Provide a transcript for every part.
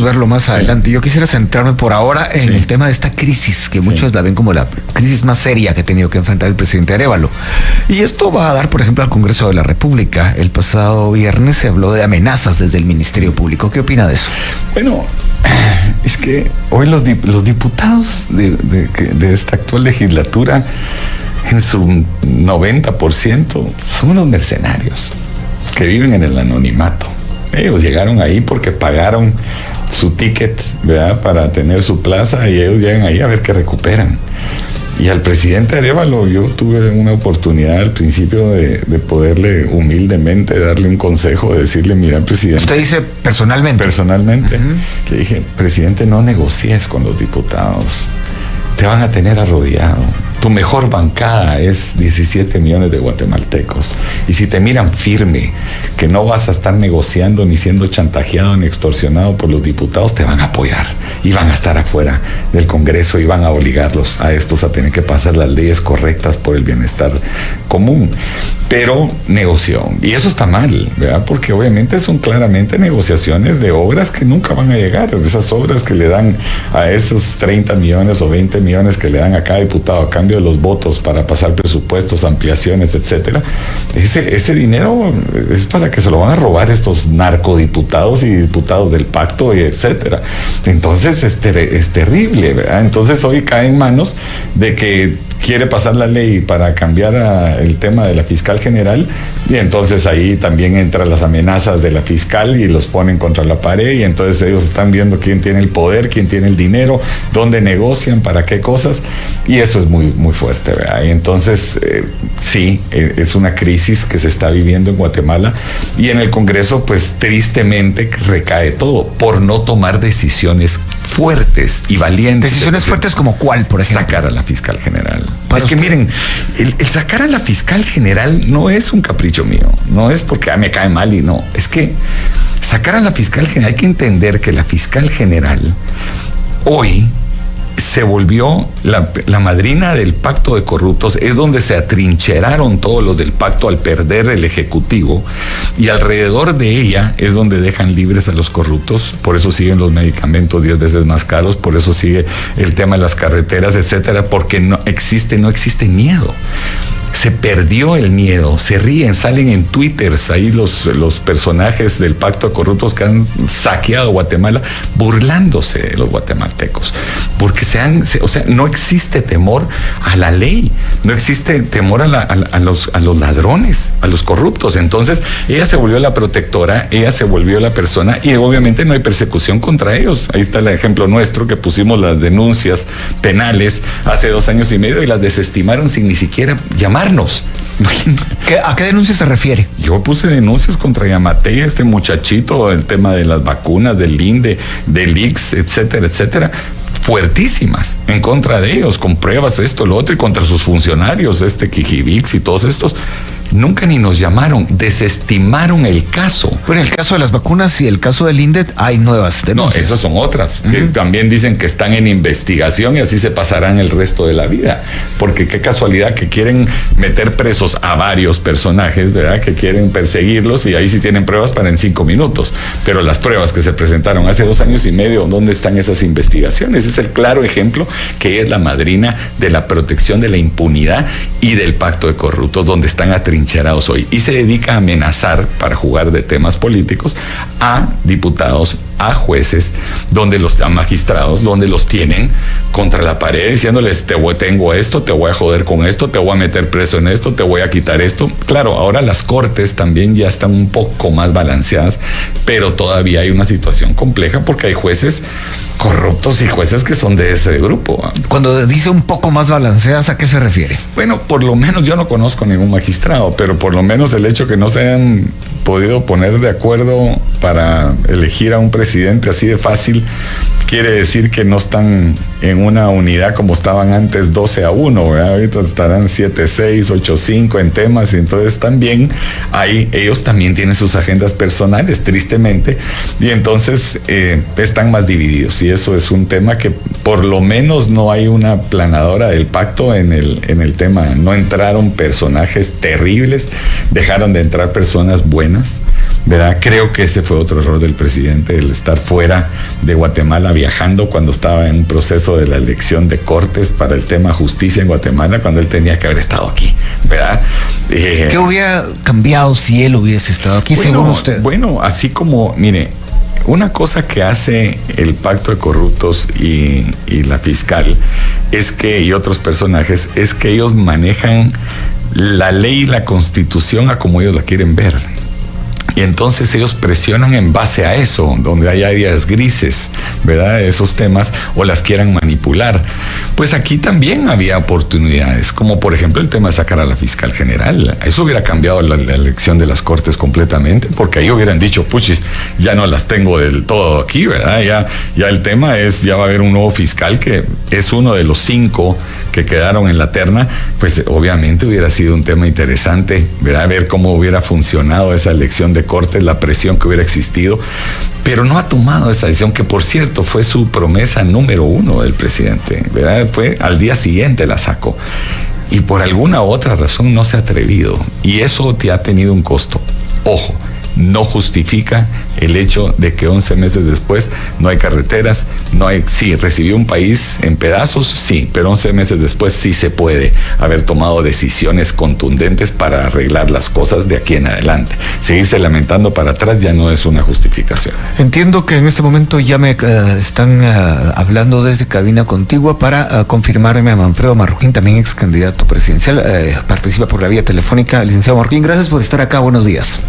podemos verlo más adelante. Yo quisiera centrarme por ahora en el tema de esta crisis, que muchos la ven como la crisis más seria que ha tenido que enfrentar el presidente Arévalo. Y esto va a dar, por ejemplo, al Congreso de la República. El pasado viernes se habló de amenazas desde el Ministerio Público. ¿Qué opina de eso? Bueno, es que hoy los diputados de esta actual legislatura, en su 90%, son unos mercenarios que viven en el anonimato. Ellos llegaron ahí porque pagaron su ticket, ¿verdad?, para tener su plaza, y ellos llegan ahí a ver qué recuperan. Y al presidente Arévalo yo tuve una oportunidad al principio de poderle humildemente darle un consejo, de decirle: mira, presidente. ¿Usted dice personalmente? Personalmente. Le dije: presidente, no negocies con los diputados. Te van a tener arrodillado. Tu mejor bancada es 17 millones de guatemaltecos. Y si te miran firme, que no vas a estar negociando ni siendo chantajeado ni extorsionado por los diputados, te van a apoyar y van a estar afuera del Congreso y van a obligarlos a estos a tener que pasar las leyes correctas por el bienestar común. Pero negoció. Y eso está mal, ¿verdad? Porque obviamente son claramente negociaciones de obras que nunca van a llegar. Esas obras que le dan a esos 30 millones o 20 millones que le dan a cada diputado a cambio de los votos para pasar presupuestos, ampliaciones, etcétera, ese dinero es para que se lo van a robar estos narcodiputados y diputados del pacto, y etcétera. Entonces es terrible, ¿verdad? Entonces hoy cae en manos de que quiere pasar la ley para cambiar el tema de la fiscal general, y entonces ahí también entran las amenazas de la fiscal y los ponen contra la pared, y entonces ellos están viendo quién tiene el poder, quién tiene el dinero, dónde negocian, para qué cosas, y eso es muy, muy fuerte, ¿verdad? Y entonces sí, es una crisis que se está viviendo en Guatemala, y en el Congreso pues tristemente recae todo por no tomar decisiones fuertes y valientes. ¿Decisiones fuertes como cuál, por ejemplo? Sacar a la fiscal general. Es que miren, el sacar a la fiscal general no es un capricho mío, no es porque me cae mal, y no, es que sacar a la fiscal general, hay que entender que la fiscal general hoy se volvió la madrina del pacto de corruptos, es donde se atrincheraron todos los del pacto al perder el ejecutivo, y alrededor de ella es donde dejan libres a los corruptos. Por eso siguen los medicamentos 10 veces más caros, por eso sigue el tema de las carreteras, etcétera, porque no existe miedo. Se perdió el miedo, se ríen, salen en Twitter ahí los personajes del pacto de corruptos que han saqueado Guatemala, burlándose de los guatemaltecos, porque no existe temor a la ley, no existe temor a los ladrones, a los corruptos. Entonces ella se volvió la protectora, ella se volvió la persona, y obviamente no hay persecución contra ellos. Ahí está el ejemplo nuestro, que pusimos las denuncias penales hace 2 años y medio y las desestimaron sin ni siquiera llamarnos. ¿A qué denuncia se refiere? Yo puse denuncias contra Yamatei, este muchachito, el tema de las vacunas, del INDE, del IX, etcétera, etcétera, fuertísimas en contra de ellos, con pruebas, esto, lo otro, y contra sus funcionarios, Kijivix y todos estos. Nunca ni nos llamaron, desestimaron el caso. Bueno, el caso de las vacunas y el caso del INDET hay nuevas denuncias. No, esas son otras, que también dicen que están en investigación, y así se pasarán el resto de la vida. Porque qué casualidad que quieren meter presos a varios personajes, ¿verdad? Que quieren perseguirlos, y ahí sí tienen pruebas para en 5 minutos. Pero las pruebas que se presentaron hace 2 años y medio, ¿dónde están esas investigaciones? Es el claro ejemplo que es la madrina de la protección de la impunidad y del pacto de corruptos, donde están atrincherados hoy, y se dedica a amenazar, para jugar de temas políticos, a diputados, a jueces, a magistrados, donde los tienen contra la pared, diciéndoles: tengo esto, te voy a joder con esto, te voy a meter preso en esto, te voy a quitar esto. Claro, ahora las cortes también ya están un poco más balanceadas, pero todavía hay una situación compleja, porque hay jueces corruptos y jueces que son de ese grupo. Cuando dice un poco más balanceadas, ¿a qué se refiere? Bueno, por lo menos yo no conozco ningún magistrado, pero por lo menos el hecho que no se hayan podido poner de acuerdo para elegir a un presidente así de fácil, quiere decir que no están en una unidad como estaban antes, 12-1, ¿verdad? Ahorita estarán 7-6, 8-5 en temas, y entonces también ellos también tienen sus agendas personales, tristemente, y entonces están más divididos, y eso es un tema que por lo menos no hay una planadora del pacto en el tema. No entraron personajes terribles, dejaron de entrar personas buenas, ¿verdad? Creo que ese fue otro error del presidente, el estar fuera de Guatemala viajando cuando estaba en un proceso de la elección de Cortes para el tema justicia en Guatemala, cuando él tenía que haber estado aquí, ¿verdad? ¿Qué hubiera cambiado si él hubiese estado aquí, según usted? Bueno, así como, mire, una cosa que hace el Pacto de Corruptos y la fiscal y otros personajes es que ellos manejan la ley y la Constitución a como ellos la quieren ver. Y entonces ellos presionan en base a eso, donde hay áreas grises, ¿verdad? De esos temas, o las quieran manipular. Pues aquí también había oportunidades, como por ejemplo el tema de sacar a la fiscal general. Eso hubiera cambiado la elección de las Cortes completamente, porque ahí hubieran dicho, puchis, ya no las tengo del todo aquí, ¿verdad? Ya el tema es, ya va a haber un nuevo fiscal que es uno de los 5 que quedaron en la terna. Pues obviamente hubiera sido un tema interesante, ¿verdad? Ver cómo hubiera funcionado esa elección de Cortes, la presión que hubiera existido, pero no ha tomado esa decisión, que por cierto fue su promesa número 1 del presidente, ¿verdad? Fue al día siguiente la sacó, y por alguna otra razón no se ha atrevido, y eso te ha tenido un costo. Ojo, no justifica el hecho de que 11 meses después no hay carreteras, sí, recibió un país en pedazos, sí, pero 11 meses después sí se puede haber tomado decisiones contundentes para arreglar las cosas de aquí en adelante. Seguirse lamentando para atrás ya no es una justificación. Entiendo que en este momento ya me están hablando desde cabina contigua para confirmarme a Manfredo Marroquín, también ex candidato presidencial, participa por la vía telefónica. Licenciado Marroquín, gracias por estar acá, buenos días.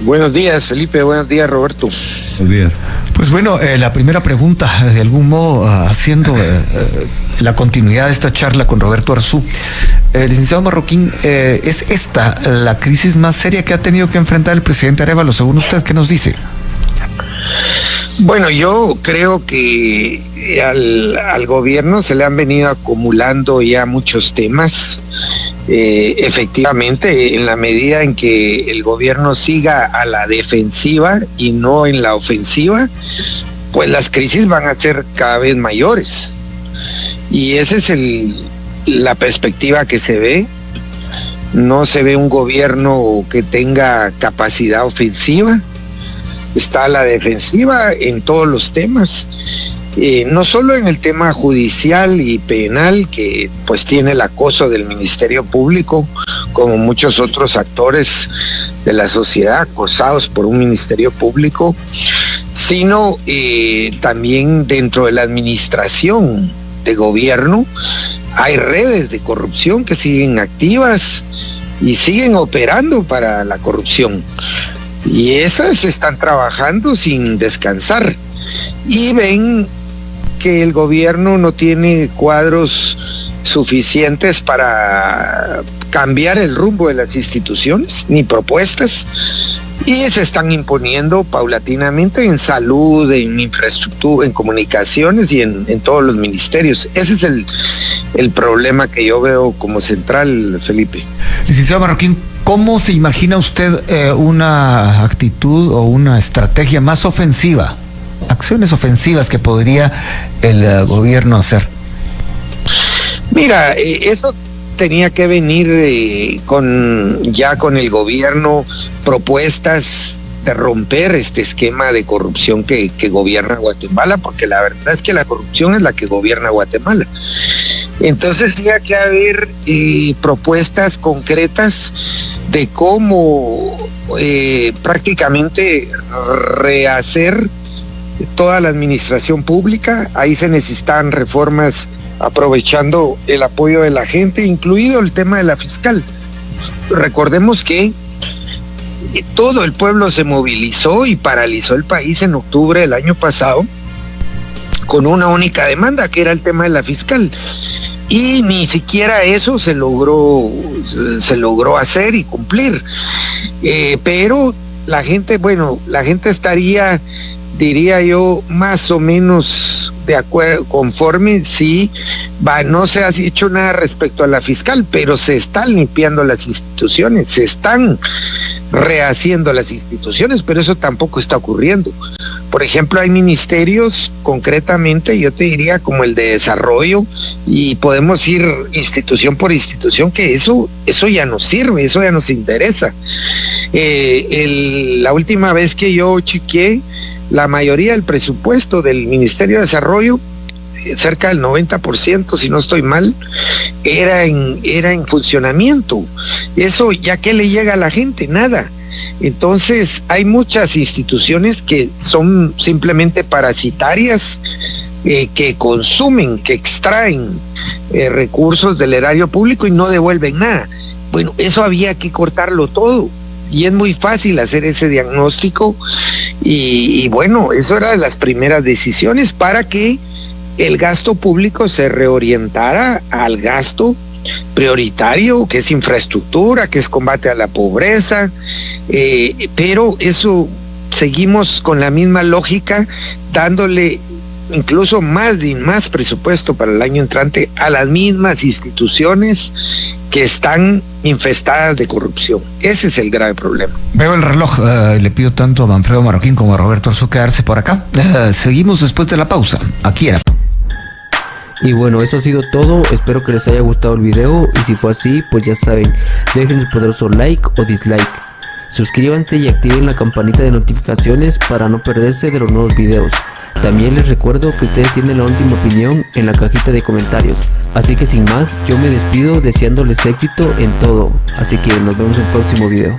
Buenos días, Felipe. Buenos días, Roberto. Buenos días. Pues bueno, la primera pregunta, de algún modo, haciendo la continuidad de esta charla con Roberto Arzú. Licenciado Marroquín, ¿es esta la crisis más seria que ha tenido que enfrentar el presidente Arévalo, según usted? ¿Qué nos dice? Bueno, yo creo que al gobierno se le han venido acumulando ya muchos temas. Efectivamente, en la medida en que el gobierno siga a la defensiva y no en la ofensiva, pues las crisis van a ser cada vez mayores. Y esa es la perspectiva que se ve. No se ve un gobierno que tenga capacidad ofensiva. Está a la defensiva en todos los temas. No solo en el tema judicial y penal, que pues tiene el acoso del Ministerio Público, como muchos otros actores de la sociedad acosados por un Ministerio Público, sino también dentro de la administración de gobierno hay redes de corrupción que siguen activas y siguen operando para la corrupción. Y esas están trabajando sin descansar y ven que el gobierno no tiene cuadros suficientes para cambiar el rumbo de las instituciones, ni propuestas, y se están imponiendo paulatinamente en salud, en infraestructura, en comunicaciones y en todos los ministerios. Ese es el problema que yo veo como central, Felipe. Licenciado Marroquín, ¿cómo se imagina usted una actitud o una estrategia más ofensiva? Acciones ofensivas que podría el gobierno hacer. Mira, eso tenía que venir con el gobierno, propuestas de romper este esquema de corrupción que gobierna Guatemala, porque la verdad es que la corrupción es la que gobierna Guatemala. Entonces tenía que haber propuestas concretas de cómo prácticamente rehacer toda la administración pública. Ahí se necesitan reformas aprovechando el apoyo de la gente, incluido el tema de la fiscal. Recordemos que todo el pueblo se movilizó y paralizó el país en octubre del año pasado con una única demanda, que era el tema de la fiscal. Y ni siquiera eso se logró hacer y cumplir. Pero la gente estaría, diría yo, más o menos de acuerdo, conforme, sí, no se ha hecho nada respecto a la fiscal, pero se están limpiando las instituciones, se están rehaciendo las instituciones, pero eso tampoco está ocurriendo. Por ejemplo, hay ministerios, concretamente, yo te diría, como el de desarrollo, y podemos ir institución por institución, que eso ya nos sirve, eso ya nos interesa. La última vez que yo chequeé, la mayoría del presupuesto del Ministerio de Desarrollo, cerca del 90%, si no estoy mal, era en funcionamiento. Eso, ¿ya qué le llega a la gente? Nada. Entonces, hay muchas instituciones que son simplemente parasitarias, que consumen, que extraen recursos del erario público y no devuelven nada. Bueno, eso había que cortarlo todo. Y es muy fácil hacer ese diagnóstico. Y bueno, eso era de las primeras decisiones para que el gasto público se reorientara al gasto prioritario, que es infraestructura, que es combate a la pobreza, pero eso seguimos con la misma lógica, dándole incluso más presupuesto para el año entrante a las mismas instituciones que están infestadas de corrupción. Ese es el grave problema. Veo el reloj, le pido tanto a Manfredo Marroquín como a Roberto Arzu quedarse por acá. Seguimos después de la pausa. Aquí era. Y bueno, eso ha sido todo, espero que les haya gustado el video y si fue así, pues ya saben, dejen su poderoso like o dislike, suscríbanse y activen la campanita de notificaciones para no perderse de los nuevos videos. También les recuerdo que ustedes tienen la última opinión en la cajita de comentarios, así que sin más, yo me despido deseándoles éxito en todo, así que nos vemos en el próximo video.